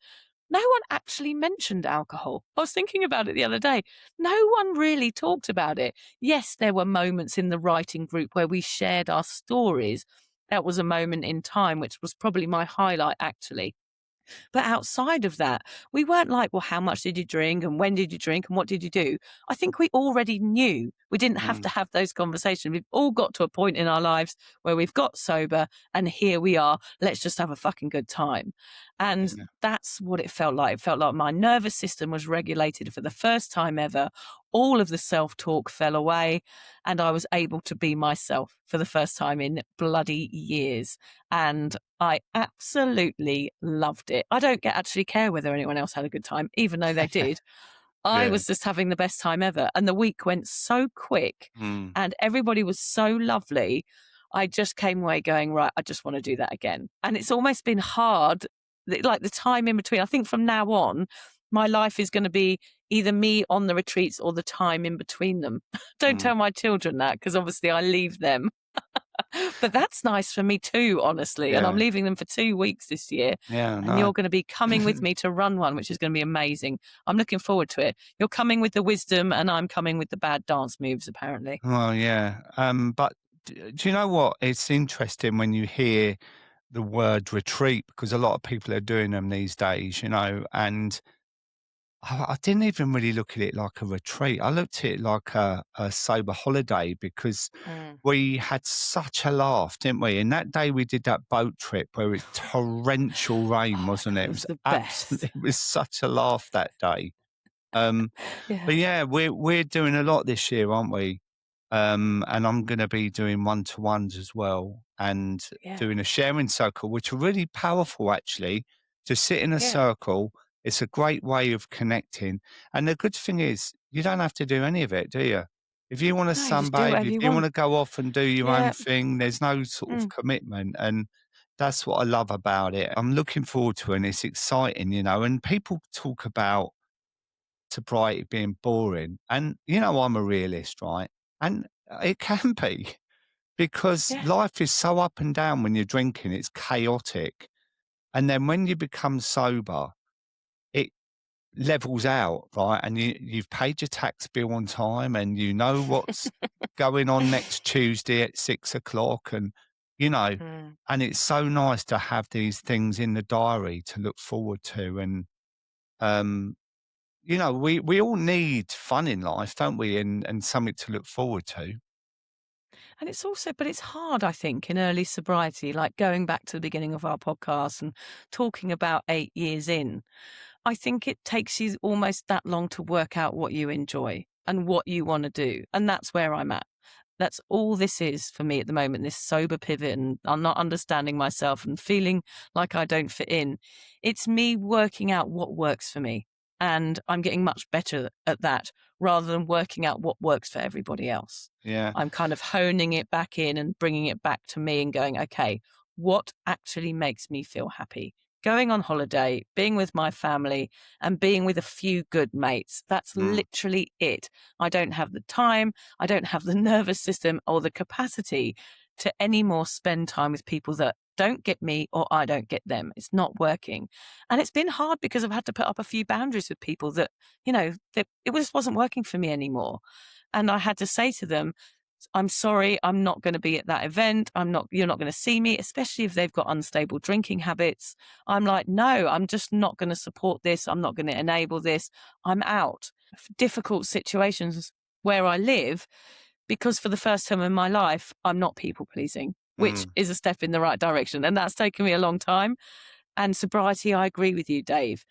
no one actually mentioned alcohol. I was thinking about it the other day. No one really talked about it. Yes, there were moments in the writing group where we shared our stories. That was a moment in time, which was probably my highlight, actually. But outside of that, we weren't like, well, how much did you drink and when did you drink and what did you do? I think we already knew. We didn't have to Mm. have those conversations. We've all got to a point in our lives where we've got sober and here we are. Let's just have a fucking good time. And Yeah. that's what it felt like. It felt like my nervous system was regulated for the first time ever. All of the self talk fell away and I was able to be myself for the first time in bloody years. And I absolutely loved it. I don't actually care whether anyone else had a good time, even though they did. I Yeah. was just having the best time ever. And the week went so quick Mm. and everybody was so lovely. I just came away going, right, I just want to do that again. And it's almost been hard, like the time in between. I think from now on, my life is going to be either me on the retreats or the time in between them. Don't Mm. tell my children that because obviously I leave them. But that's nice for me too, honestly. And I'm Yeah. leaving them for 2 weeks this year. Yeah, And no. you're going to be coming with me to run one, which is going to be amazing. I'm looking forward to it. You're coming with the wisdom, and I'm coming with the bad dance moves, apparently. Well, yeah. But do you know what? It's interesting when you hear the word retreat because a lot of people are doing them these days, and I didn't even really look at it like a retreat. I looked at it like a sober holiday because Mm. we had such a laugh, didn't we? And that day we did that boat trip where it's torrential rain, Oh, wasn't it? that It was was the absolutely, best. it was such a laugh that day. Um, but Yeah. yeah, we're doing a lot this year, aren't we? And I'm going to be doing one-to-ones as well and Yeah. doing a sharing circle, which are really powerful actually. To sit in a Yeah. circle, it's a great way of connecting. And the good thing is, you don't have to do any of it, do you? If you want to No, you just do sunbathe, whatever if you you want want. to go off and do your own Yeah. thing, there's no sort of Mm. commitment. And that's what I love about it. I'm looking forward to it and it's exciting, and people talk about sobriety being boring. And, I'm a realist, right? And it can be because Yeah. life is so up and down when you're drinking, it's chaotic. And then when you become sober, it levels out, right? And you've paid your tax bill on time and you know what's going on next Tuesday at 6 o'clock. You know, Mm. and it's so nice to have these things in the diary to look forward to. And, um, we all need fun in life, don't we? And something to look forward to. And it's also, but it's hard, I think, in early sobriety, like going back to the beginning of our podcast and talking about 8 years in. I think it takes you almost that long to work out what you enjoy and what you want to do. And that's where I'm at. That's all this is for me at the moment, this sober pivot, and I'm not understanding myself and feeling like I don't fit in. It's me working out what works for me. And I'm getting much better at that rather than working out what works for everybody else. Yeah. I'm kind of honing it back in and bringing it back to me and going, okay, what actually makes me feel happy? Going on holiday, being with my family, and being with a few good mates. That's Mm, literally it. I don't have the time. I don't have the nervous system or the capacity to anymore spend time with people that don't get me or I don't get them. It's not working. And it's been hard because I've had to put up a few boundaries with people that, that it just wasn't working for me anymore. And I had to say to them, I'm sorry, I'm not going to be at that event. You're not going to see me, especially if they've got unstable drinking habits. I'm like, no, I'm just not going to support this. I'm not going to enable this. I'm out. Difficult situations where I live, because for the first time in my life, I'm not people pleasing, which mm. is a step in the right direction. And that's taken me a long time. And sobriety, I agree with you, Dave.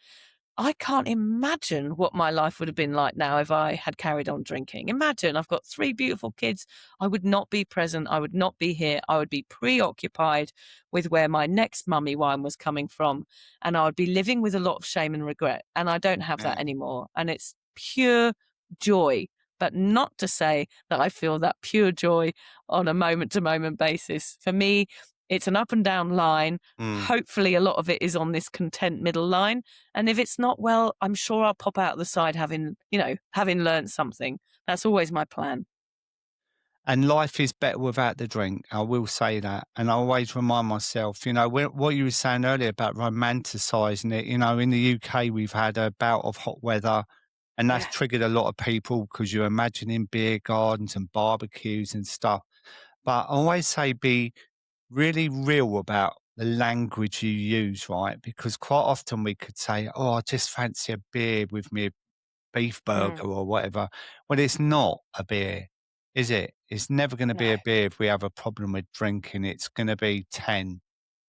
I can't imagine what my life would have been like now if I had carried on drinking. Imagine I've got 3 beautiful kids. I would not be present. I would not be here. I would be preoccupied with where my next mummy wine was coming from. And I would be living with a lot of shame and regret. And I don't have Yeah. that anymore. And it's pure joy but not to say that I feel that pure joy on a moment to moment basis. For me, it's an up and down line. Mm. Hopefully, a lot of it is on this content middle line. And if it's not, well, I'm sure I'll pop out the side having learned something. That's always my plan. And life is better without the drink. I will say that. And I always remind myself, what you were saying earlier about romanticising it. In the UK, we've had a bout of hot weather, and that's Yeah. triggered a lot of people because you're imagining beer gardens and barbecues and stuff. But I always say be really real about the language you use, right? Because quite often we could say, "Oh, I just fancy a beer with me beef Mm, burger or whatever." Well, it's not a beer, is it? It's never going to no. be a beer if we have a problem with drinking. It's going to be 10.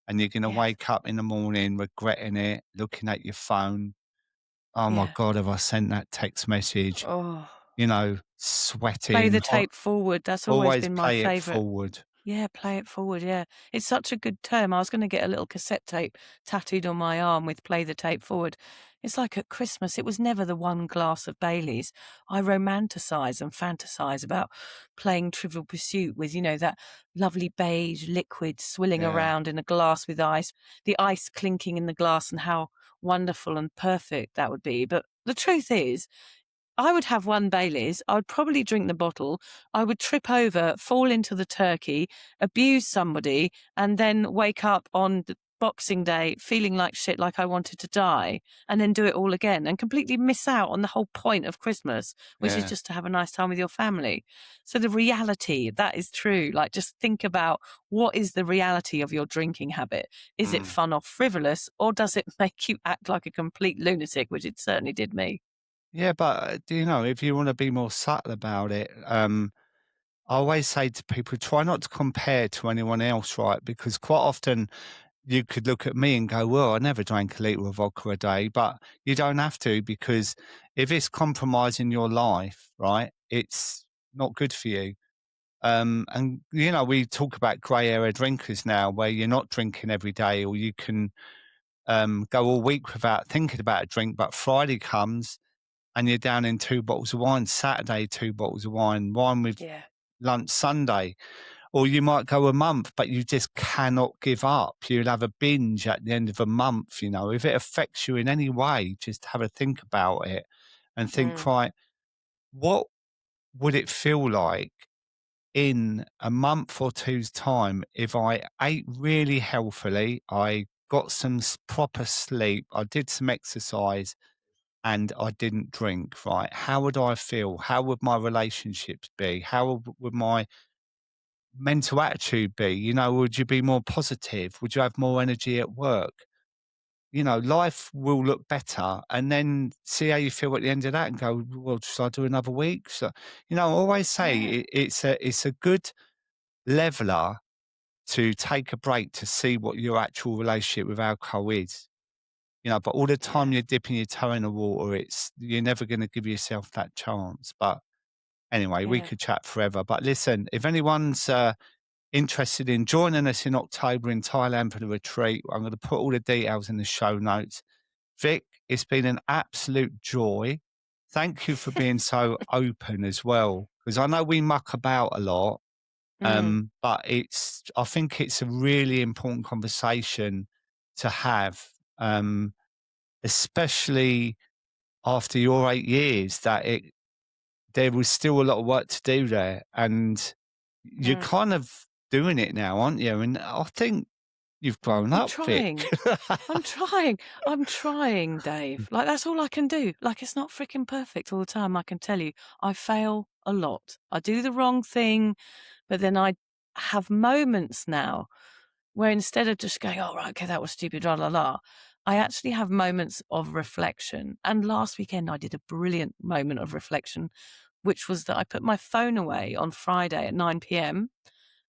And you're going to Yeah. wake up in the morning regretting it, looking at your phone. Oh my Yeah. God, have I sent that text message? Oh, play Sweating. the tape forward. That's always Always been my play it favourite. forward. Yeah, play it forward, yeah. It's such a good term. I was gonna get a little cassette tape tattooed on my arm with "play the tape forward." It's like at Christmas, it was never the one glass of Baileys. I romanticize and fantasize about playing Trivial Pursuit with, that lovely beige liquid swilling Yeah, around in a glass with ice, the ice clinking in the glass, and how wonderful and perfect that would be. But the truth is, I would have one Baileys. I would probably drink the bottle. I would trip over, fall into the turkey, abuse somebody, and then wake up on the Boxing Day feeling like shit, like I wanted to die, and then do it all again and completely miss out on the whole point of Christmas, which is yeah. just to have a nice time with your family. So the reality, that is true. Like, just think about, what is the reality of your drinking habit? Is it Mm. fun or frivolous, or does it make you act like a complete lunatic, which it certainly did me? Yeah, but if you want to be more subtle about it, I always say to people, try not to compare to anyone else, right? Because quite often you could look at me and go, well, I never drank a litre of vodka a day, but you don't have to, because if it's compromising your life, right, it's not good for you. And we talk about grey area drinkers now where you're not drinking every day, or you can go all week without thinking about a drink, but Friday comes and you're down in 2 bottles of wine, Saturday, 2 bottles of wine with Yeah. lunch Sunday. Or you might go a month, but you just cannot give up. You'll have a binge at the end of a month. If it affects you in any way, just have a think about it and think, Mm, right, what would it feel like in a month or two's time if I ate really healthily, I got some proper sleep, I did some exercise, and I didn't drink, right? How would I feel? How would my relationships be? How would my mental attitude be? Would you be more positive? Would you have more energy at work? Life will look better, and then see how you feel at the end of that and go, well, should I do another week? So, I always say yeah. it's a good leveler to take a break to see what your actual relationship with alcohol is. But all the Yeah. time you're dipping your toe in the water, you're never going to give yourself that chance. But anyway, we Yeah. could chat forever. But listen, if anyone's interested in joining us in October in Thailand for the retreat, I'm going to put all the details in the show notes. Vic, it's been an absolute joy. Thank you for being so open as well, because I know we muck about a lot, Mm, but I think it's a really important conversation to have, especially after your 8 years, that there was still a lot of work to do there. And you're mm. kind of doing it now, aren't you? And I think you've grown I'm up, Vic. trying. I'm trying. I'm trying, Dave. Like, that's all I can do. Like, it's not freaking perfect all the time, I can tell you. I fail a lot. I do the wrong thing, but then I have moments now where, instead of just going, "Oh, right, okay, that was stupid, la la la," I actually have moments of reflection. And last weekend, I did a brilliant moment of reflection, which was that I put my phone away on Friday at 9 p.m.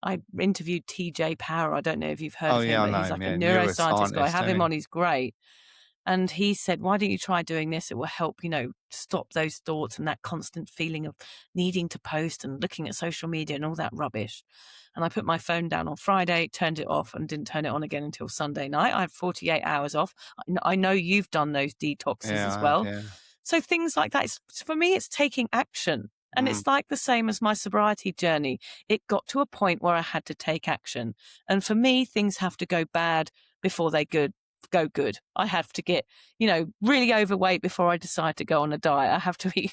I interviewed TJ Power. I don't know if you've heard Oh, of him, yeah, I but know he's him, like a yeah, neuroscientist guy. neuroscientist, Have him isn't on, he's great. And he said, why don't you try doing this? It will help, stop those thoughts and that constant feeling of needing to post and looking at social media and all that rubbish. And I put my phone down on Friday, turned it off, and didn't turn it on again until Sunday night. I have 48 hours off. I know you've done those he? detoxes Yeah, as I have, well. yeah. So things like that, for me, it's taking action. And mm, it's like the same as my sobriety journey. It got to a point where I had to take action. And for me, things have to go bad before they go good. I have to get, really overweight before I decide to go on a diet. I have to eat,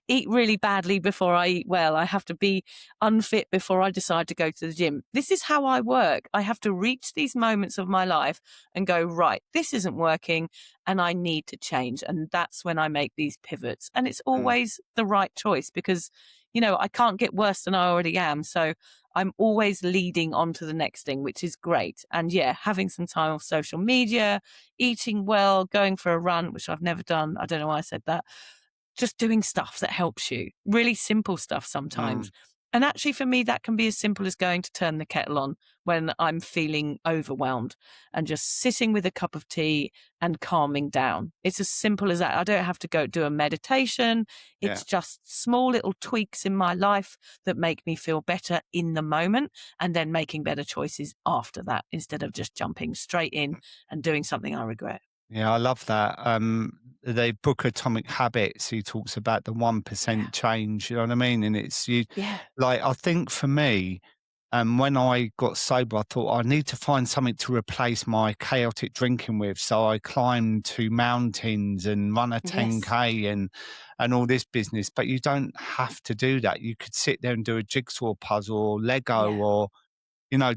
eat really badly before I eat well. I have to be unfit before I decide to go to the gym. This is how I work. I have to reach these moments of my life and go, right, this isn't working and I need to change. And that's when I make these pivots. And it's mm, always the right choice because, I can't get worse than I already am. So I'm always leading on to the next thing, which is great. And yeah, having some time off social media, eating well, going for a run, which I've never done. I don't know why I said that. Just doing stuff that helps you, really simple stuff mm. sometimes. And actually, for me, that can be as simple as going to turn the kettle on when I'm feeling overwhelmed and just sitting with a cup of tea and calming down. It's as simple as that. I don't have to go do a meditation. Yeah. It's just small little tweaks in my life that make me feel better in the moment and then making better choices after that instead of just jumping straight in and doing something I regret. Yeah, I love that. The book Atomic Habits, he talks about the Yeah. 1% change, you know what I mean? And it's you Yeah. like I think for me, when I got sober, I thought I need to find something to replace my chaotic drinking with. So I climbed to mountains and run a Yes. 10K and all this business. But you don't have to do that. You could sit there and do a jigsaw puzzle or Lego Yeah. or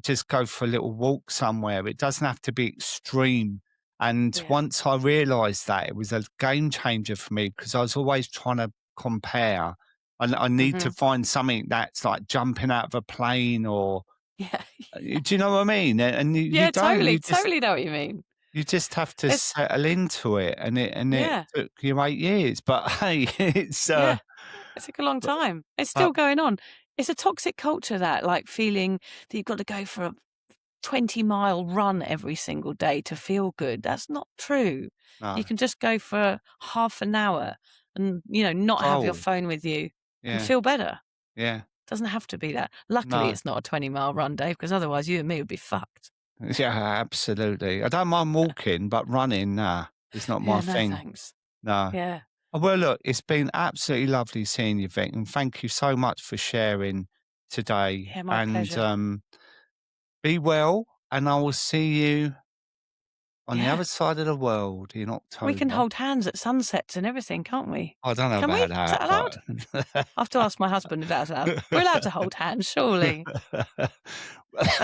just go for a little walk somewhere. It doesn't have to be extreme. And Yeah. once I realized that, it was a game changer for me because I was always trying to compare. And I need to Hmm. find something that's like jumping out of a plane or, Yeah. do you know what I mean? And you Yeah, don't, totally, totally know what you mean. you just have to It's settle into it. And it yeah, took you 8 years, but hey, yeah. It took a long but, time. It's but still going on. It's a toxic culture that, like, feeling that you've got to go for a 20-mile run every single day to feel good. That's not true. You no, can just go for half an hour and, not have your stroll. phone with you and Yeah, feel better. yeah. Doesn't have to be that. Luckily, No. it's not a 20-mile run, Dave, because otherwise you and me would be fucked. Yeah, absolutely. I don't mind walking, but running, nah, it's not my Yeah, no thing. thanks. No. Yeah. Oh, well, look, it's been absolutely lovely seeing you, Vic, and thank you so much for sharing today. Yeah, my And pleasure. be well, and I will see you on the Yeah. other side of the world in We can October. hold hands at sunsets and everything, can't we? I don't know Can we? about Is that, that allowed? but I have to ask my husband if that's allowed. We're allowed to hold hands, surely.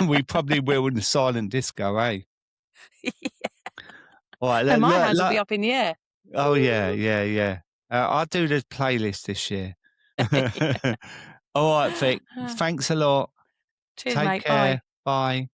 we probably will in the silent disco, eh? All right, No, my hands will be up in the air. oh, yeah, yeah, yeah. I'll do the playlist this year. All right, Vic. Thanks a lot. Cheers, Take mate. Bye. care. Bye.